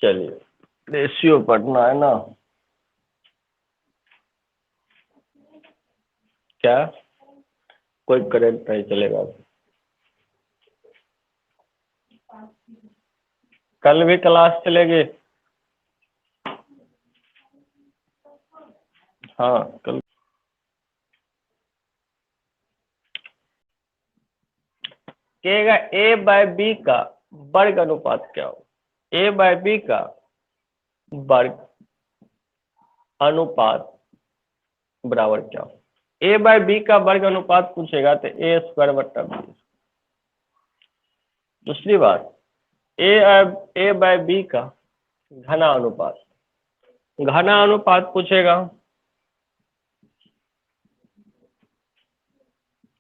चलिए, रेशियो पढ़ना है ना। क्या कोई करंट नहीं चलेगा? कल भी क्लास चलेगी? हाँ कल। कहेगा ए बाय बी का वर्ग अनुपात क्या हो? ए बाय बी का वर्ग अनुपात बराबर क्या हो? ए बाय बी का वर्ग अनुपात पूछेगा तो ए स्क्वायर बट्टा बी। दूसरी बात, ए ए बाय बी का घना अनुपात, घना अनुपात पूछेगा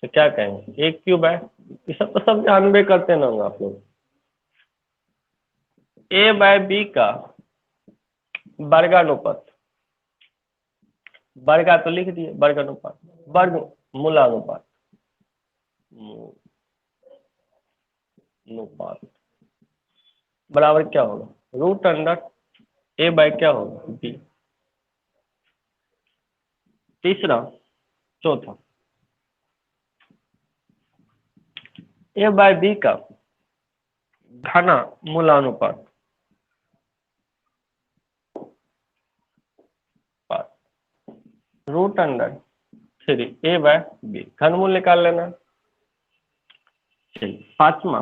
तो क्या कहेंगे? ए क्यूब है। ये सब जानबे करते ना होंगे आप लोग। ए बाय बी का वर्गानुपात, वर्गा तो लिख दिए, वर्ग अनुपात, वर्ग मूलानुपात, अनुपात बराबर क्या होगा? रूट अंडर ए बाय क्या होगा? बी। तीसरा, चौथा, ए बाय बी का घना मूलानुपात, रूट अंडर 3 ए बाय बी, घनमूल निकाल लेना। चलिए, पांचवा,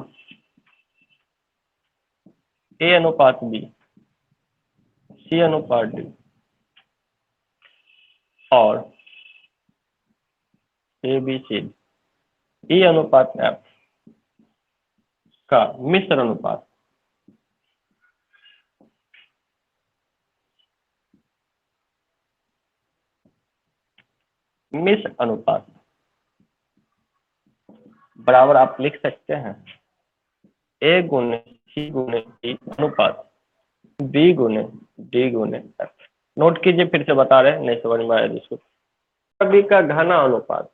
ए अनुपात बी, सी अनुपात डी और ए बी सी ई अनुपात एफ का मिश्र अनुपात। मिश्र अनुपात बराबर आप लिख सकते हैं ए गुने सी गुने डी अनुपात बी गुने डी गुने एफ। नोट कीजिए, फिर से बता रहे हैं, नहीं समझ में आया जिसको। बी का घना अनुपात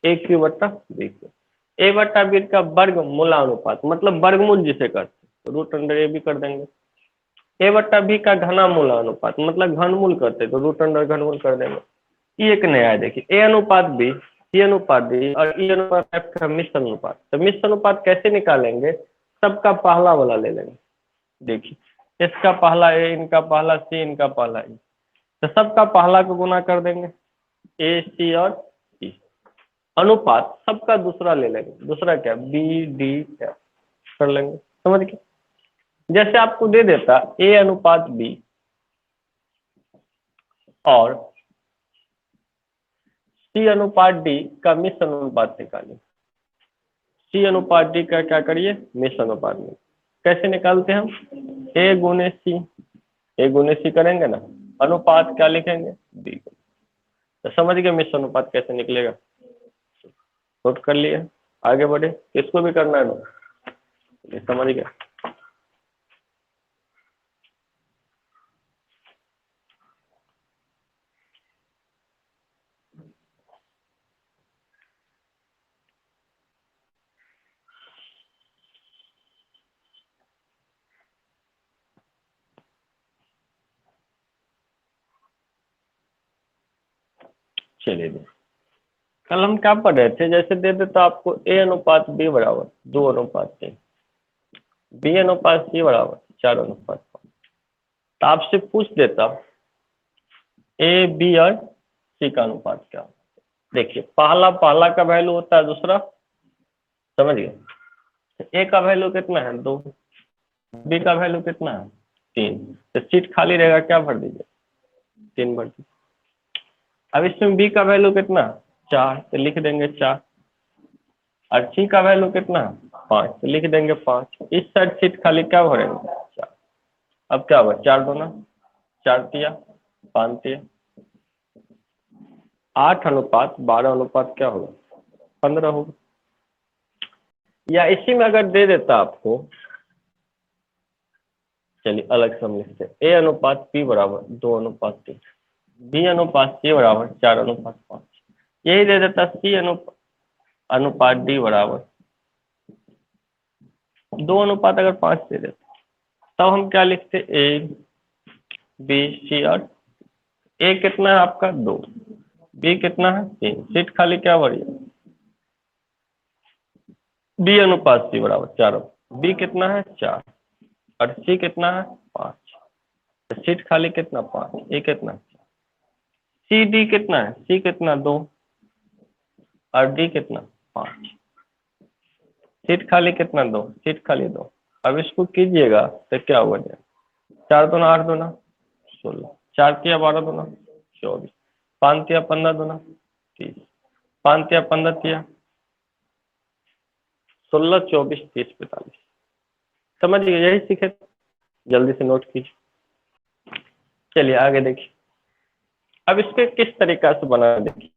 ए क्यू बट्टा बी क्यू, ए बट्टा बी का वर्ग मूलानुपात, मतलब वर्गमूल जिसे करते तो रूट अंडर ए भी कर देंगे। ए बट्टा बी का घना मूलानुपात मतलब घनमूल करते तो रूट अंडर घनमूल कर देंगे। ये एक नया है, देखिए ए अनुपात बी, सी अनुपात डी और ई अनुपात एफ का मिश्र अनुपात। तो मिश्र अनुपात कैसे निकालेंगे? सबका पहला वाला ले लेंगे। देखिए, इसका पहला ए, इनका पहला सी, इनका पहला ई, तो सबका पहला को गुना कर देंगे, ए सी और ई। अनुपात सबका दूसरा ले लेंगे, दूसरा क्या? बी डी एफ कर लेंगे। समझ गए? जैसे आपको दे देता ए अनुपात बी और सी अनुपात डी का मिश्र अनुपात निकालिए। सी अनुपात डी का क्या करिए? मिश्र अनुपात में। कैसे निकालते हैं हम? ए गुने सी, ए गुने सी करेंगे ना, अनुपात क्या लिखेंगे? बी। तो समझ गए मिश्र अनुपात कैसे निकलेगा? नोट कर लिए, आगे बढ़े। किसको भी करना है नोट? समझ गया। चलिए, कल हम क्या पढ़ रहे थे? जैसे दे देता आपको ए अनुपात बी बराबर 2 अनुपात 3, बी अनुपात सी बराबर 4 अनुपात 5, तो आपसे पूछ देता ए बी और सी का अनुपात क्या? देखिए, पहला पहला का वैल्यू होता है दूसरा, समझ गए? ए का वैल्यू कितना है? 2, बी का वैल्यू कितना है? 3, तो सीट खाली रहेगा, क्या भर दीजिए? 3 भर दीजिए। अब इसमें बी का वैल्यू कितना? 4, तो लिख देंगे 4, और सी का वैल्यू कितना? 5, तो लिख देंगे 5। इस साइड सीट खाली, क्या भरेंगे? 4। अब क्या हुआ? 4 दूना 4 तिया 5 तिया 8 अनुपात 12 अनुपात क्या होगा? 15 होगा। या इसी में अगर दे देता आपको, चलिए अलग से हम लिखते हैं, ए अनुपात पी बराबर 2 अनुपात 3, बी अनुपात सी बराबर 4 अनुपात 5, यही दे देता सी अनुपात डी बराबर 2 अनुपात अगर 5 दे देता, तब हम क्या लिखते, ए बी सी, और ए कितना है आपका 2, बी कितना है 3, सीट खाली क्या बढ़िया, बी अनुपात सी बराबर 4, बी कितना है 4 और सी कितना है 5, तो सीट खाली कितना 5, ए कितना, सी डी कितना है, सी कितना 2 और डी कितना 5, सीट खाली कितना 2, सीट खाली 2। अब इसको कीजिएगा तो क्या होगा, 4 दूना 8 दूना 16, 4 तिया 12 दूना 24, 5 तिया 15 दूना 30, 5 तिया 15 तिया 16, 24, 30, 45। समझिए, यही सीखे, जल्दी से नोट कीजिए। चलिए आगे देखिए, अब इसके किस तरीका से बनाना देखिए।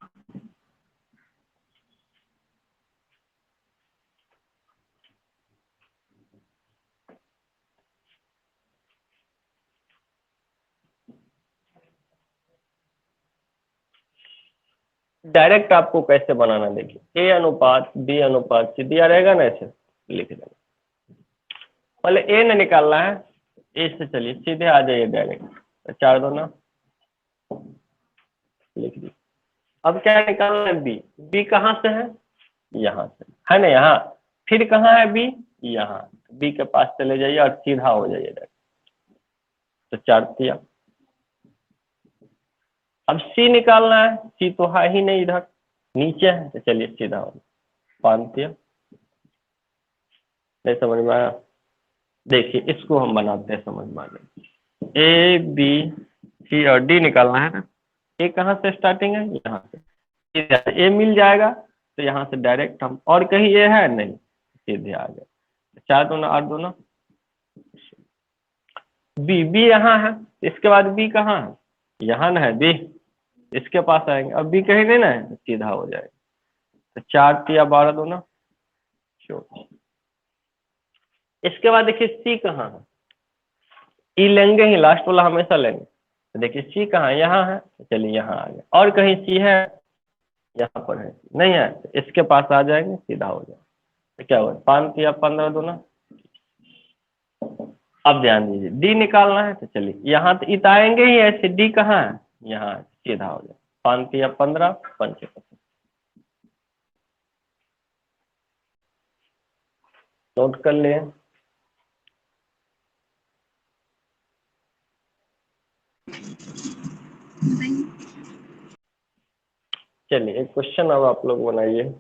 डायरेक्ट आपको कैसे बनाना देखिए, ए अनुपात बी अनुपात सी दिया रहेगा ना, ऐसे लिख देंगे। पहले ए ने निकालना है, ए से चलिए सीधे आ जाइए डायरेक्ट, 4 दूना लिख दी। अब क्या निकालना है, बी, बी कहाँ से है, यहाँ से है ना, यहाँ, फिर कहाँ है बी, यहाँ, बी के पास चले जाइए और सीधा हो जाइए डायरेक्ट, तो 4 तिया। अब सी निकालना है, सी तो है ही नहीं इधर, नीचे है, तो चलिए सीधा हो, 5 तिया। नहीं समझ में आया, देखिए इसको हम बनाते हैं, समझ में आ जाए। ए बी सी और डी निकालना है ना, ए कहाँ से स्टार्टिंग है, यहाँ से, ए मिल जाएगा तो यहाँ से डायरेक्ट हम, और कहीं ए है नहीं, सीधे आ गए, 4 दूना 8 दूना, बी, बी यहाँ है, इसके बाद बी कहाँ है, यहाँ ना है बी, इसके पास आएंगे, अब बी कहीं नहीं ना है, सीधा हो जाएगा, तो 4 तिया 12 दूना 24। इसके बाद देखिए सी कहाँ है, ई लेंगे ही, लास्ट वाला हमेशा लेंगे, तो देखिए सी कहाँ है, यहाँ है, तो चलिए यहाँ आ गए, और कहीं सी है, यहाँ पर है, नहीं है, तो इसके पास आ जाएंगे, सीधा हो जाएगा, तो क्या हुआ, 5 तिया 15 दूना। अब ध्यान दीजिए, डी निकालना है, तो चलिए यहाँ तो इत आएंगे ही ऐसे, डी कहाँ है, यहाँ है, सीधा हो जाए, 5 तिया 15, 5 25। नोट कर ले। चलिए एक क्वेश्चन अब आप लोग बनाइए।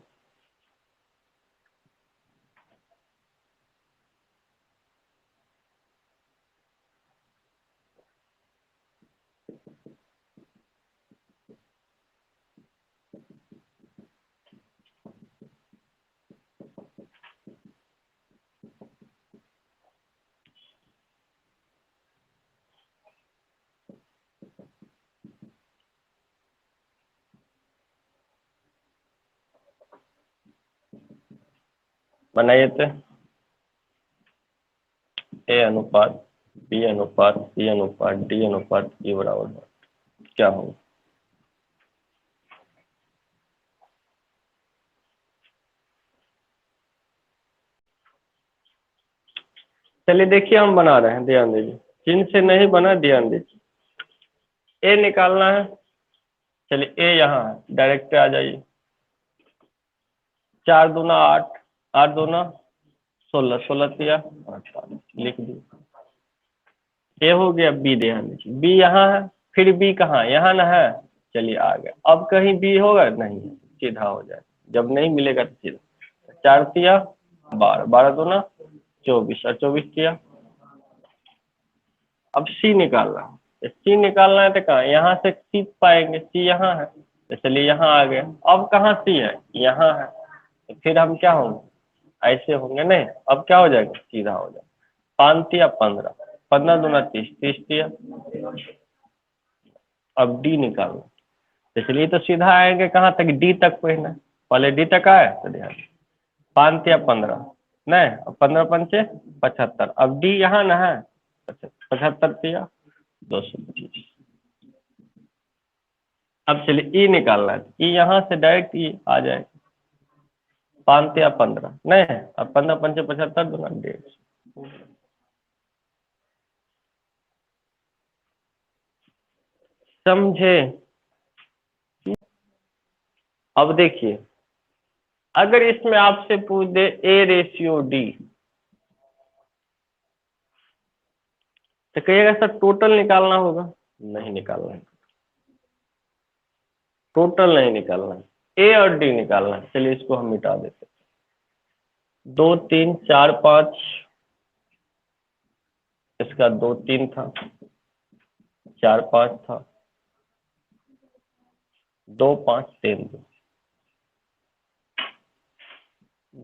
बनाइए तो, ए अनुपात बी अनुपात सी अनुपात डी अनुपात ई बराबर क्या होगा। चलिए देखिए हम बना रहे हैं, ध्यान दीजिए, चिन्ह से नहीं बना, ध्यान दीजिए। ए निकालना है, चलिए ए यहाँ है, डायरेक्ट आ जाइए, 4 दूना 8, 8 दूना 16, 16 तिया 48, लिख दी। ए हो गया, बी ध्यान दीजिए, बी यहाँ है, फिर बी कहाँ, यहाँ ना है, चलिए आ गया, अब कहीं बी होगा नहीं, सीधा हो जाए, जब नहीं मिलेगा तो सीधा, 4 तिया 12, 12 दूना 24 और 24 तिया। अब सी निकालना है, सी निकालना है तो कहाँ, यहाँ से सी पाएंगे, सी यहाँ है, तो चलिए यहाँ आ गए, अब कहाँ सी है, यहाँ है, तो फिर हम क्या होंगे, ऐसे होंगे नहीं, अब क्या हो जाएगा, सीधा हो जाएगा, 5 तिया 15, 15 दूना 30, 30 तिया। अब डी निकालना, तो चलिए तो सीधा आएंगे कहाँ तक, डी तक पहले, पहले डी तक आए तो ध्यान, 5 तिया 15, नहीं, अब 15 पंचे 75, अब डी यहाँ ना है, 75 तिया 225। अब चलिए ई निकालना है, ई यहाँ से डायरेक्ट ई आ जाएगा, 5 या 15 नहीं है, अब 15 पंचे 75 दूना 150, समझे? अब देखिए, अगर इसमें आपसे पूछ दे A/D, तो कहिएगा सर टोटल निकालना होगा, नहीं निकालना है, टोटल नहीं निकालना है, A और D निकालना है। चलिए इसको हम मिटा देते हैं। 2 3 4 5, इसका 2 3 था, 4 5 था, 2 5 3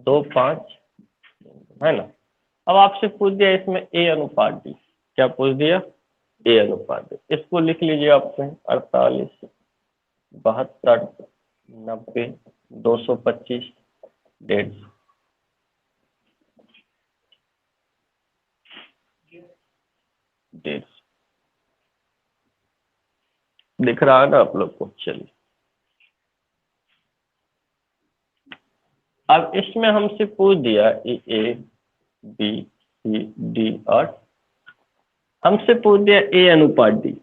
2 5 है ना। अब आपसे पूछ दिया इसमें A/D, क्या पूछ दिया? A/D। इसको लिख लीजिए आपने 48 72 90 225 150। दिख रहा है ना आप लोग को? चलिए, अब इसमें हमसे पूछ दिया A B C D और हमसे पूछ दिया A/D।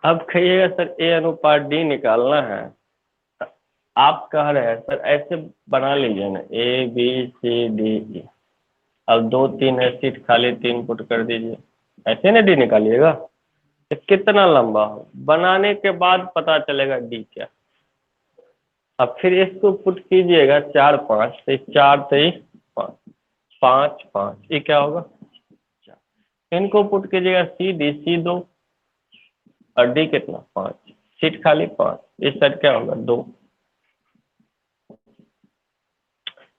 अब कहिएगा सर A/D निकालना है, आप कह रहे हैं सर ऐसे बना लीजिए ना ABCDE। अब 2 3 है सीट खाली, 3 पुट कर दीजिए, ऐसे ना डी निकालिएगा। तो कितना लंबा हो, बनाने के बाद पता चलेगा डी क्या। अब फिर इसको पुट कीजिएगा 4 5 से, 4 23 5 5 5, ये क्या होगा? इनको पुट कीजिएगा C2 और डी कितना? 5, सीट खाली 5, इस साइड क्या होगा? 2।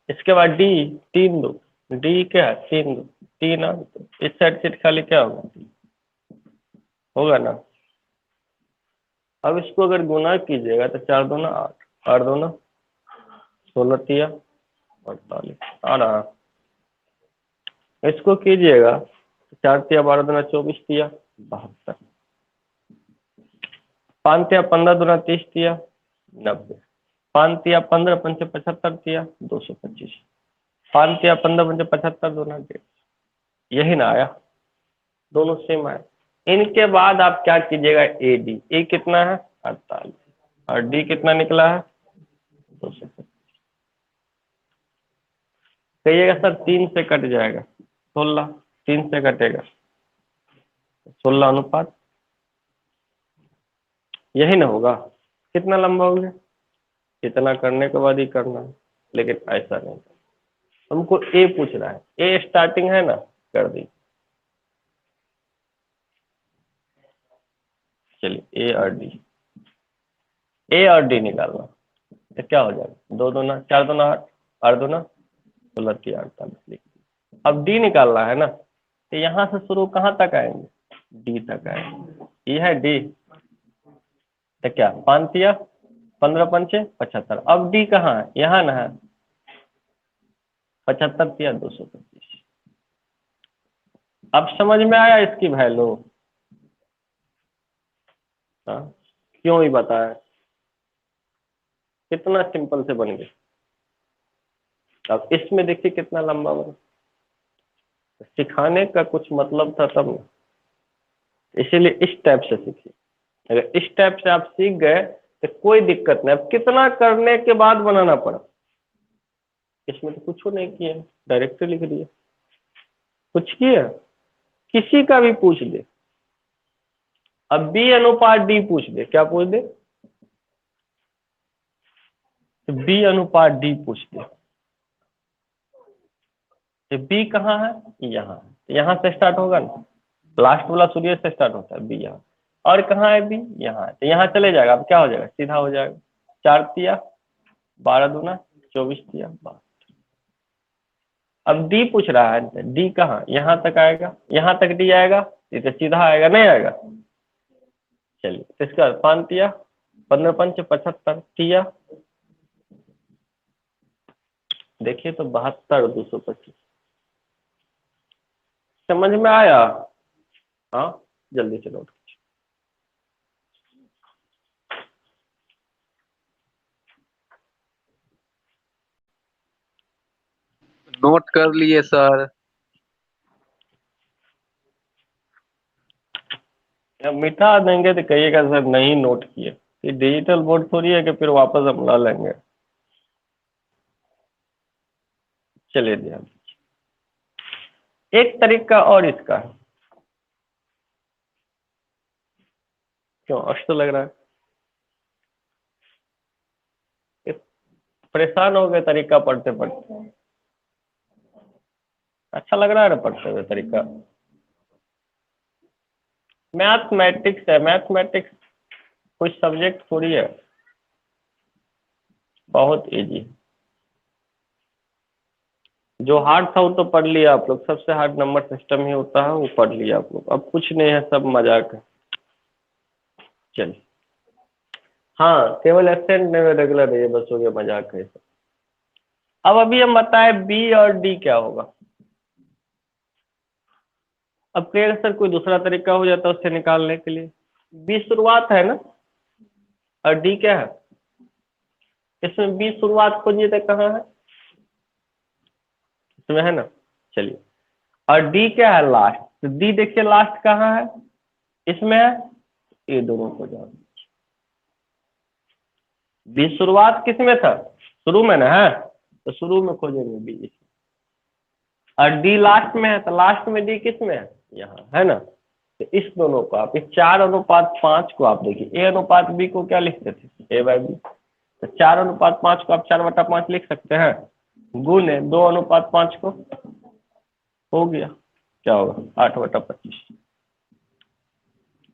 इसके बाद डी 3 2, डी क्या है? 3 2 3 8, इस साइड सीट खाली क्या होगा? होगा ना। अब इसको अगर गुना कीजिएगा तो 4 2 8, 8 2 16 तिया 48 आ रहा। इसको कीजिएगा 4 तिया 12 2 24 तिया 72, 5 तिया 15 2 30 तिया 90, 5 तिया 15 5 75 तिया 225, 5 तिया 15 5 75 2 150। यही ना आया, दोनों सेम आए। इनके बाद आप क्या कीजिएगा AD, ए कितना है? 48 और डी कितना निकला है? 225। कहिएगा सर 3 से कट जाएगा, 16, 3 से कटेगा 16 अनुपात, यही ना होगा। कितना लंबा हो गया? इतना करने के बाद ही करना है, लेकिन ऐसा नहीं, हमको ए पूछ रहा है, ए स्टार्टिंग है ना, कर दी। चलिए ए और डी निकालना, तो क्या हो जाएगा? 2 2 4 2 8, 8 2 16 3 48 लिख। अब डी निकालना है ना, तो यहाँ से शुरू कहाँ तक आएंगे? डी तक आएंगे, ये है डी। तो क्या 5 तिया 15 पंचे 75, अब डी कहाँ है? यहाँ ना है, 75 तिया 225। अब समझ में आया इसकी वैल्यू? हाँ, क्यों ही बताया, कितना सिंपल से बन गया। अब इसमें देखिए कितना लंबा बना, सिखाने का कुछ मतलब था तब ना, इसीलिए इस टाइप से सीखिए। अगर इस टाइप से आप सीख गए तो कोई दिक्कत नहीं। अब कितना करने के बाद बनाना पड़ा, इसमें तो कुछ नहीं किया, डायरेक्ट लिख दिया। कुछ किया, किसी का भी पूछ दे, अब B/D पूछ दे, क्या पूछ दे? तो B/D पूछ दे, तो B कहाँ है? यहाँ, यहाँ से स्टार्ट होगा ना, लास्ट वाला सूर्य से स्टार्ट होता है B यहाँ। और कहाँ है B? यहाँ है, तो यहाँ चले जाएगा। अब क्या हो जाएगा? सीधा हो जाएगा, 4 तिया 12 दूना 24 तिया 12। अब D पूछ रहा है, D कहाँ? यहाँ तक आएगा, यहाँ तक D आएगा, ये तो सीधा आएगा, नहीं आएगा? चलिए, तो इसका 5 तिया 15 पंच 75 तिया, देखिए तो 72 225। समझ में आया? हाँ, जल्दी से नोट। नोट कर लिए सर। अब मिटा देंगे तो कहिएगा सर नहीं नोट किए, ये डिजिटल बोर्ड थोड़ी है कि फिर वापस हम ला लेंगे। चलिए ध्यान, एक तरीका और इसका है। क्यों अस्त लग रहा है? ये परेशान हो गए तरीका पढ़ते पढ़ते? अच्छा लग रहा है ना पढ़ते हुए तरीका? मैथमेटिक्स है, मैथमेटिक्स कुछ सब्जेक्ट थोड़ी है, बहुत इजी। जो हार्ड था वो तो पढ़ लिया आप लोग, सबसे हार्ड नंबर सिस्टम ही होता है, वो पढ़ लिया आप लोग, अब कुछ नहीं है, सब मजाक है। चलिए, हाँ केवल एब्सेंट नहीं रेगुलर नहीं है, बस हो गया, मजाक है सब। अब अभी हम बताए बी और डी क्या होगा। अब कहेगा सर कोई दूसरा तरीका हो जाता है उससे निकालने के लिए। बी शुरुआत है ना, और डी क्या है? इसमें बी शुरुआत खोजिए तो कहाँ है? इसमें है ना। चलिए, और डी क्या है? लास्ट। तो डी देखिए लास्ट कहाँ है, इसमें है, ये दोनों को जाओ। बी शुरुआत किस में था? शुरू में ना है, तो शुरू में खोजेंगे बी। और डी लास्ट में है, तो लास्ट में डी किस में है? यहाँ है ना। तो इस दोनों को आप, इस 4:5 को आप देखिए, ए अनुपात बी को क्या लिखते थे? ए बाई बी। तो 4:5 को आप 4/5 लिख सकते हैं, गुने 2:5 को, हो गया, क्या होगा? 8/25,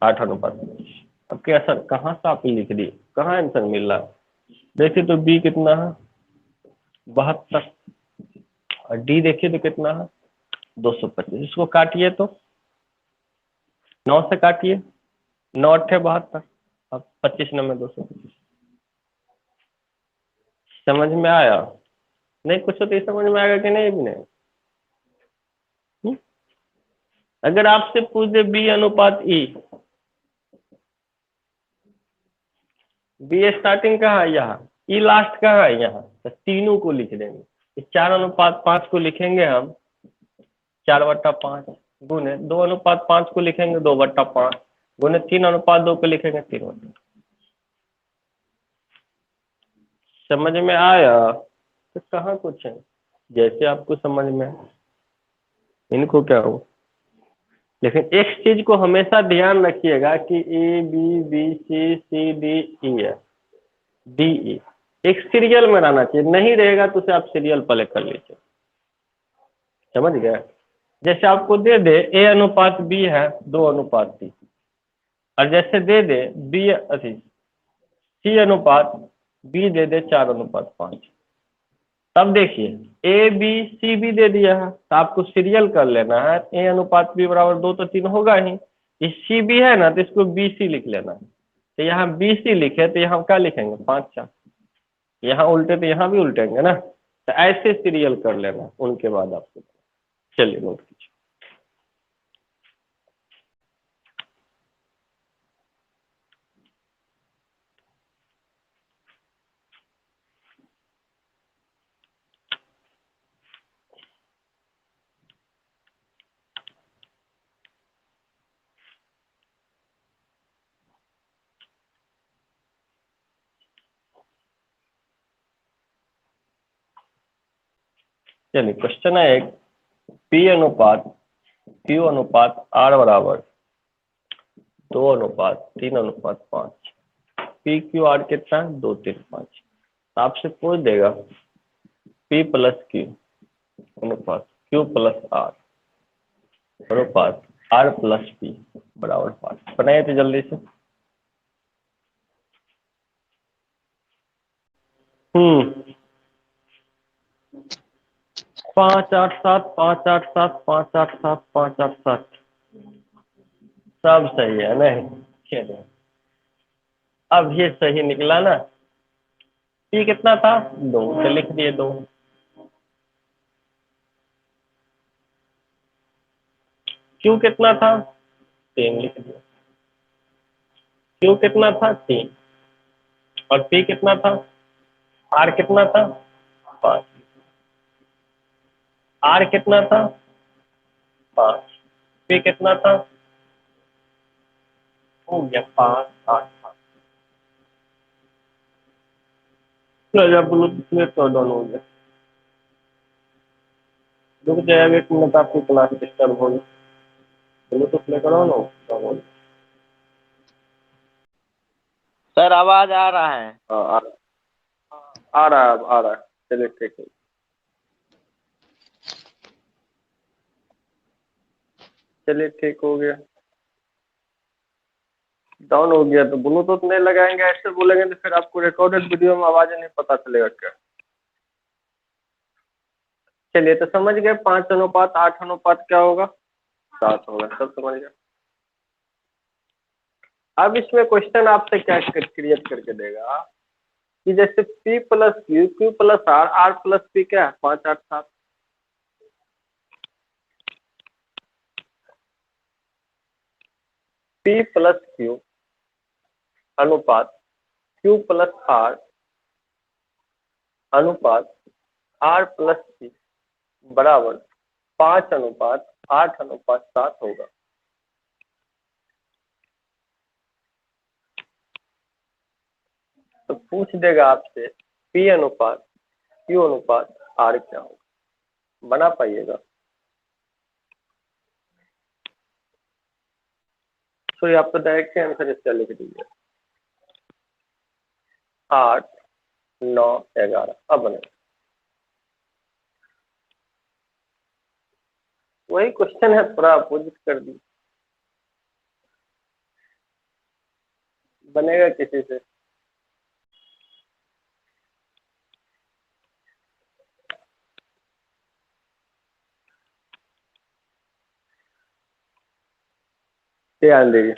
8:25। अब क्या सर कहाँ से आप लिख दिए, कहाँ आंसर मिल रहा है? देखिए तो बी कितना है? 72। और डी देखिए तो कितना है? 225। इसको काटिए तो 9 से काटिए, 9×8 = 72। अब 25 9 में 225। समझ में आया? नहीं कुछ तो ये समझ में आएगा कि नहीं भी नहीं? हुँ? अगर आपसे पूछ दे बी अनुपात ई, बी स्टार्टिंग कहाँ है? यहाँ। ई लास्ट कहाँ है? यहाँ। तो तीनों को लिख देंगे, इस 4:5 को लिखेंगे हम 4/5, गुने 2:5 को लिखेंगे 2/5, गुने 3:2 को लिखेंगे 3/5। समझ में आया? तो कहाँ कुछ है, जैसे आपको समझ में आए, इनको क्या हो। लेकिन एक चीज को हमेशा ध्यान रखिएगा कि A B B C C D E है, डी ई एक सीरियल में रहना चाहिए, नहीं रहेगा तो उसे आप सीरियल पहले कर लीजिए। समझ गए? जैसे आपको दे दे ए अनुपात बी है 2:3, और जैसे दे दे बी अथी सी अनुपात बी दे दे 4:5, तब देखिए ए बी सी भी दे दिया है, तो आपको सीरियल कर लेना है, ए अनुपात बी बराबर 2 तो 3 होगा ही, इस सी बी है ना, तो इसको बी सी लिख लेना है। तो यहाँ बी सी लिखे तो यहाँ क्या लिखेंगे? 5 4, यहाँ उल्टे तो यहाँ भी उल्टेंगे ना, तो ऐसे सीरियल कर लेना, उनके बाद आपको। चलिए नोट कीजिए। चलिए क्वेश्चन है एक, पी अनुपात क्यू अनुपात आर बराबर 2:3:5, पी क्यू आर कितना है? 2 3 5। आपसे पूछ देगा पी प्लस क्यू अनुपात क्यू प्लस आर अनुपात आर प्लस पी बराबर 5, बनाइए तो जल्दी से। 5 8 7 5 8 7 5 8 7 5 8 7, सब सही है नहीं? चलिए, अब ये सही निकला ना। पी कितना था? 2, तो लिख दिए 2। क्यू कितना था? 3, लिख दिया। क्यू कितना था? 3। और पी कितना था? आर कितना था? 5। आर कितना था? 5। पी कितना था? हो गया 5 8 ब्लूटूथ में तो डाउन हो गया। रुक जाएगा 1 मिनट, आपकी क्लास डिस्टर्ब होगी। ब्लूटूथ में करो ना डाउन हो गया। सर आवाज आ रहा है। हाँ आ रहा है, अब आ रहा है। चलिए ठीक है। चलिए ठीक हो गया। डाउन हो गया तो ब्लूटूथ नहीं लगाएंगे, ऐसे बोलेंगे तो फिर आपको रिकॉर्डेड वीडियो में आवाज नहीं पता चलेगा क्या। चलिए तो समझ गए 5:8 क्या होगा, 7 होगा, सब समझ गए। अब इसमें क्वेश्चन आपसे क्या क्रिएट करके देगा कि जैसे P plus Q, Q plus R, R plus P क्या है, 5 8 7। P प्लस Q अनुपात Q प्लस R अनुपात R प्लस P बराबर 5:8:7 होगा। तो पूछ देगा आपसे P अनुपात Q अनुपात R क्या होगा, बना पाइएगा? तो आप तो डायरेक्ट आंसर इसका लिख दीजिए 8 9 11। अब बने वही क्वेश्चन है, थोड़ा अपोजिट कर दी, बनेगा किसी से। ध्यान दीजिए,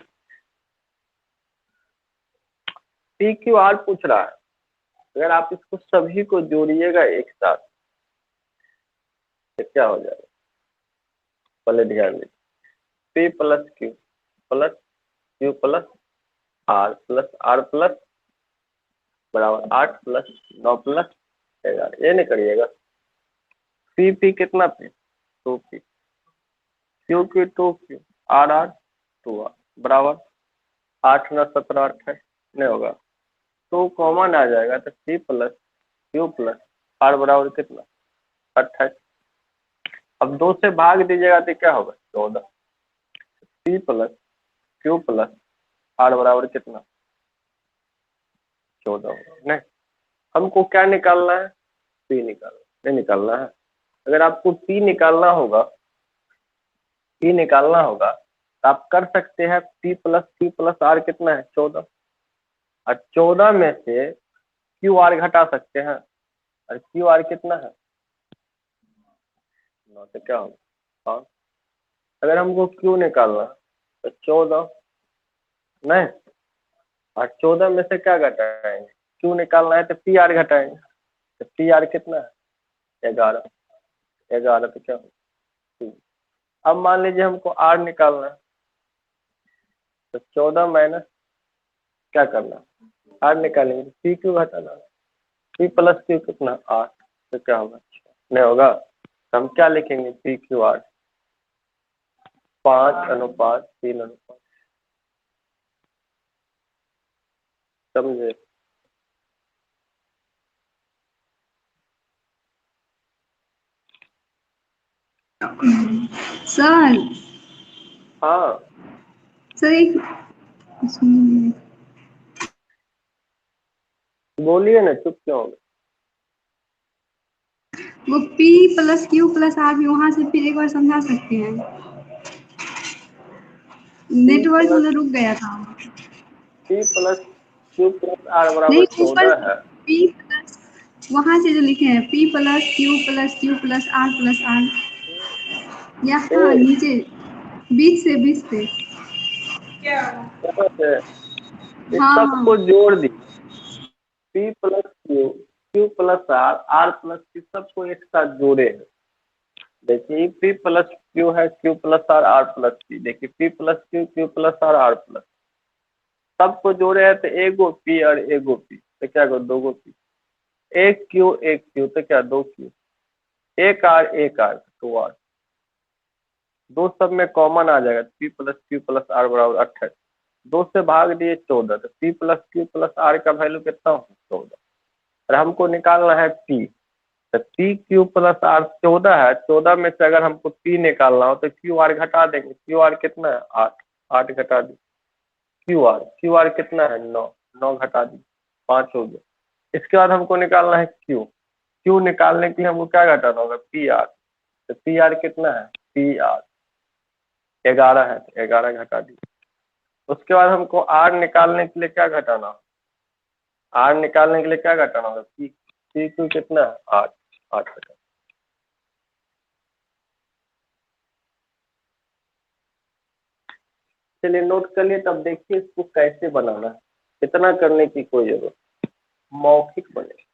पी क्यू आर पूछ रहा है, अगर आप इसको सभी को जोड़िएगा एक साथ तो क्या हो जाएगा, पहले ध्यान दीजिए। P plus Q plus Q plus R plus बराबर 8 प्लस 9 प्लस 11। ये नहीं करिएगा। पी कितना P 2 P, Q 2 Q, R 2 R बराबर 8 9 17 28 नहीं होगा, तो कॉमन आ जाएगा। तो P plus Q plus R बराबर कितना 28। अब 2 से भाग दीजिएगा तो क्या होगा 14। P plus Q plus R बराबर कितना 14 होगा। नहीं, हमको क्या निकालना है, पी निकालना, नहीं निकालना है। अगर आपको पी निकालना होगा, पी निकालना होगा तो आप कर सकते हैं P plus Q plus R कितना है 14, और 14 में से क्यू आर घटा सकते हैं, और क्यू आर कितना है 9। तो क्या होगा 5। अगर हमको क्यू निकालना तो 14 नहीं, और 14 में से क्या घटाएंगे, क्यू निकालना है तो पी आर घटाएंगे, तो पी आर कितना है 11। 11 तो क्या होगा 2। अब मान लीजिए हमको आर निकालना है, तो 14 माइनस क्या करना, आर निकालेंगे तो पी क्यू घटाना, पी प्लस क्यू कितना 8। तो क्या होगा नहीं होगा, तो हम क्या लिखेंगे पी क्यू आर 5:3। समझे? सर हाँ सर एक सुनिए, बोलिए ना, चुप क्यों हो गए? वो P plus Q plus R भी वहां से फिर एक बार समझा सकते हैं, नेटवर्क प्लस मतलब रुक गया था। P plus Q plus R नहीं बराबर ऊपर 14 है। P प्लस वहां से जो लिखे हैं P plus Q plus R यहाँ ए नीचे बीच से यहाँ से इस हाँ सबको हाँ जोड़ दी, P plus Q Q plus R plus Q सबको एक साथ जोड़े हैं। देखिए पी प्लस क्यू है, Q plus R plus P. देखिए P plus Q Q plus R plus, सबको जोड़े हैं तो एगो पी और एगो पी, तो क्या करो 2 पी। एक क्यू तो क्या 2 क्यू, एक आर 2 आर, दो सब में कॉमन आ जाएगा, P plus Q plus R बराबर 28। 2 से भाग दिए 14, तो P plus Q plus R का वैल्यू कितना होगा 14। और हमको निकालना है P, तो P Q प्लस R 14 है, 14 में से अगर हमको P निकालना हो तो Q R घटा देंगे। Q R कितना है 8, 8 घटा दी Q R कितना है 9, 9 घटा दी 5 हो गया। इसके बाद हमको निकालना है Q निकालने के लिए हमको क्या घटाना होगा P R, तो P R कितना है P R 11 है, तो 11 घटा दी। उसके बाद हमको R निकालने के लिए क्या घटाना, R निकालने के लिए क्या घटाना होगा P Q कितना है 8, 8 घटा। चलिए नोट कर लिए, तब देखिए इसको कैसे बनाना है, इतना करने की कोई जरूरत, मौखिक बने।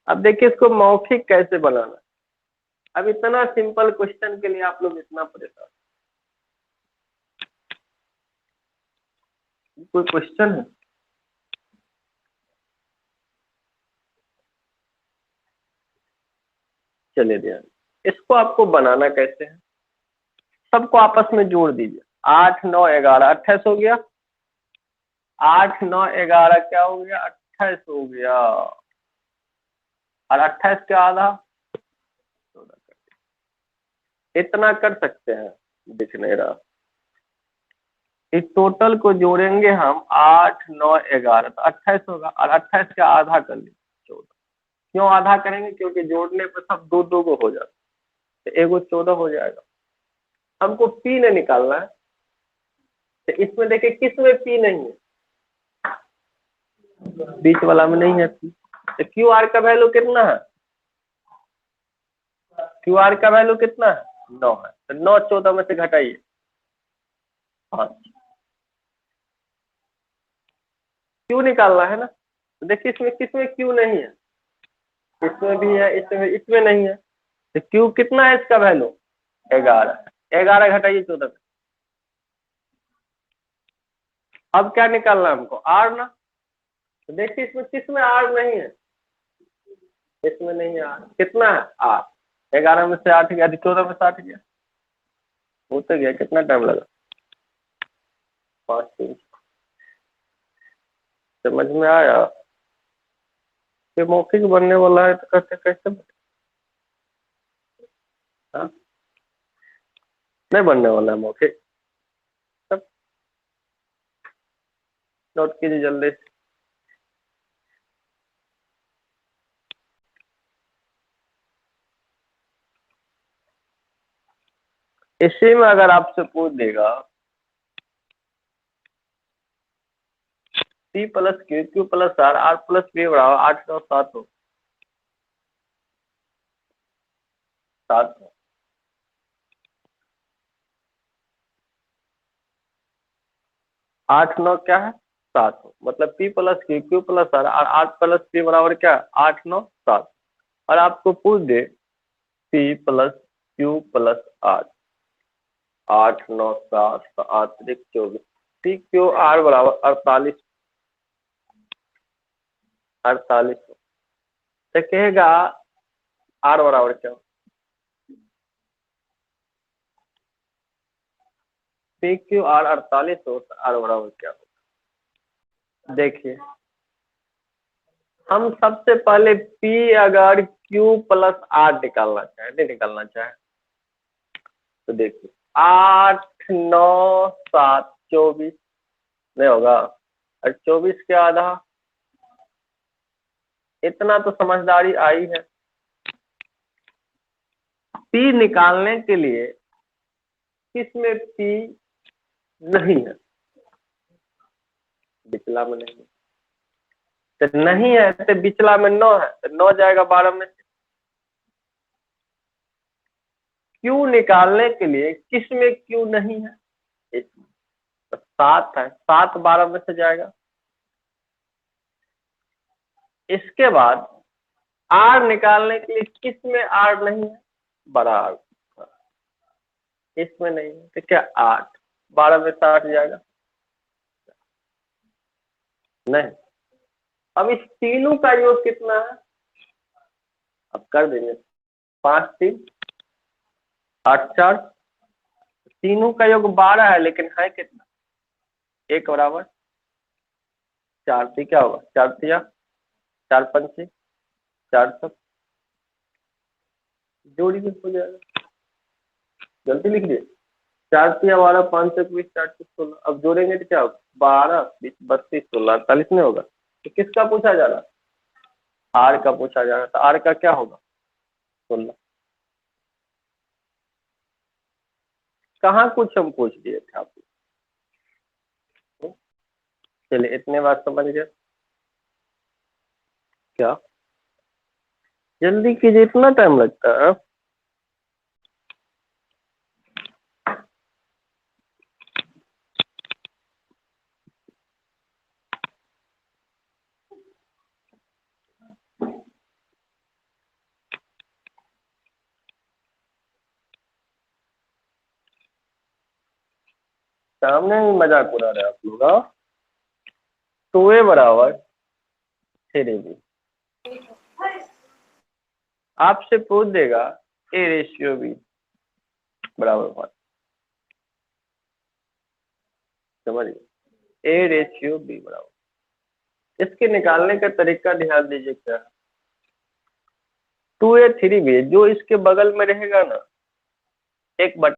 अब देखिए इसको मौखिक कैसे बनाना है। अब इतना सिंपल क्वेश्चन के लिए आप लोग इतना परेशान, कोई क्वेश्चन है? चलिए ध्यान, इसको आपको बनाना कैसे है, सबको आपस में जोड़ दीजिए। 8 9 11 28 हो गया, 8 9 11 क्या हो गया 28 हो गया, और 28 के आधा 14 कर। इतना कर सकते हैं, दिख नहीं रहा। इस टोटल को जोड़ेंगे हम 8 9 11 तो 28 होगा, और 28 का आधा कर लीजिए 14। क्यों आधा करेंगे, क्योंकि जोड़ने पर सब दो दो को हो जाता है, तो एगो 14 हो जाएगा। हमको P ने निकालना है, तो इसमें देखिए किस में P नहीं है, बीच वाला में नहीं है P, तो क्यू आर का वैल्यू कितना है, क्यू आर का वैल्यू कितना है 9 है, तो 9 14 में से घटाइए 5। क्यू निकालना है ना, तो देखिए किसमें क्यू नहीं है, इसमें भी है, इसमें नहीं है, तो क्यू कितना है इसका वैल्यू 11, 11 घटाइए 14 से। अब क्या निकालना है हमको आर ना, तो देखिए इसमें किसमें आर नहीं है, इसमें नहीं है आर, कितना है आर, 11 में से 8 गया, 14 में से 8 गया, हो तो गया। कितना टाइम लगा 5 3। समझ में आया, ये मौखिक बनने वाला है तो कैसे कैसे हाँ? नहीं बनने वाला है मौखिक, सब नोट कीजिए जल्दी। इसी में अगर आपसे पूछ देगा P plus Q plus R plus B बराबर 8 9 7 हो, 7 हो। 8 9 क्या है 7 हो, मतलब P plus Q plus R plus B बराबर क्या 8 9 7। और आपको पूछ दे P plus Q plus R 8 9 7 8 24, P Q R बराबर 48 48 हो, तो कहेगा R बराबर क्या हो, P Q R 48 हो तो R बराबर क्या हो। देखिए हम सबसे पहले P अगर Q प्लस R निकालना चाहे, नहीं निकालना चाहे, तो देखिए 8 9 7 24 नहीं होगा, और 24 के आधा, इतना तो समझदारी आई है। P निकालने के लिए किसमें P नहीं है, बिचला में नहीं है, तो नहीं है तो बिचला में 9 है, तो 9 जाएगा 12 में से। Q निकालने के लिए किसमें Q नहीं है, इसमें, तो 7 है, 7 12 में से जाएगा। इसके बाद R निकालने के लिए किसमें R नहीं है, बड़ा R, इसमें नहीं है, तो क्या 8 12 में से 8 जाएगा नहीं, अब इस तीनों का योग कितना है? अब कर देंगे 5 3 8 4, तीनों का योग 12 है, लेकिन है कितना? 1 बराबर 4 से क्या होगा? 4 तिया 4 पंचे 4 सब, जोड़िए हो जाएगा। जल्दी लिख दिए। 4 तिया 12 5 से 20 4 से 16, अब जोड़ेंगे तो क्या होगा? 12 20 32 16 48 में होगा। तो किसका पूछा जा रहा? आर का पूछा जा रहा था। आर का क्या होगा? 16। कहाँ कुछ हम पूछ दिए थे आपको? चलिए इतने बात समझ गए। क्या जल्दी कीजिए, इतना टाइम लगता है? सामने ही मजाक उड़ा रहे आप लोग। 2a बराबर 3b, आपसे पूछ देगा a रेशियो b बराबर 1, समझिए a रेशियो b बराबर। इसके निकालने का तरीका ध्यान दीजिए क्या है। 2a 3b जो इसके बगल में रहेगा ना 1/3